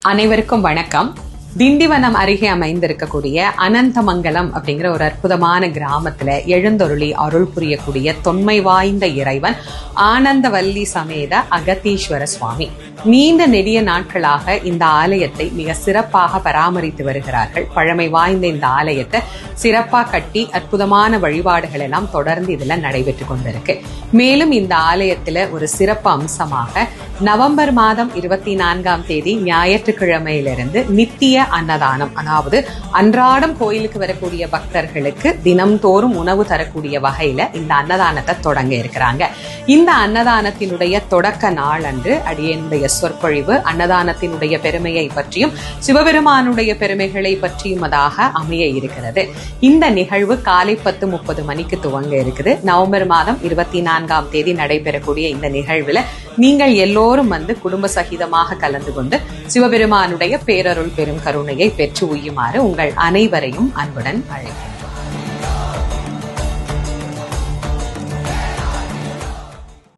அனைவருக்கும் வணக்கம். திண்டிவனம் அருகே அமைந்திருக்கக்கூடிய அனந்தமங்கலம் அப்படிங்கிற ஒரு அற்புதமான கிராமத்துல எழுந்தொருளி அருள் புரியக்கூடிய தொன்மை வாய்ந்த இறைவன் ஆனந்தவல்லி சமேத அகத்தீஸ்வர சுவாமி. நீண்ட நெடிய நாட்களாக இந்த ஆலயத்தை மிக சிறப்பாக பராமரித்து வருகிறார்கள். பழமை வாய்ந்த இந்த ஆலயத்தை சிறப்பா கட்டி அற்புதமான வழிபாடுகள் எல்லாம் தொடர்ந்து இதுல நடைபெற்று கொண்டிருக்கு. மேலும் இந்த ஆலயத்துல ஒரு சிறப்பு அம்சமாக நவம்பர் மாதம் 24ஆம் தேதி ஞாயிற்றுக்கிழமையிலிருந்து நித்திய அன்னதானம், அதாவது அன்றாடம் கோயிலுக்கு வரக்கூடிய பக்தர்களுக்கு தினம்தோறும் உணவு தரக்கூடிய வகையில இந்த அன்னதானத்தை தொடங்க இருக்கிறாங்க. இந்த அன்னதானத்தினுடைய தொடக்க நாள் அன்று அடியனுடைய சொற்பொழிவு அன்னதானத்தினுடைய பெருமையை பற்றியும் சிவபெருமானுடைய பெருமைகளை பற்றியுமதாக அமைய இருக்கிறது. இந்த நிகழ்வு காலை 10:30 மணிக்கு துவங்க இருக்குது. நவம்பர் மாதம் 24ஆம் தேதி நடைபெறக்கூடிய இந்த நிகழ்வுல நீங்கள் எல்லோரும் வந்து குடும்ப சகிதமாக கலந்து கொண்டு சிவபெருமானுடைய பேரருள் பெரும் கருணையை பெற்று உய்யுமாறு உங்கள் அனைவரையும் அன்புடன் அழைக்கிறேன்.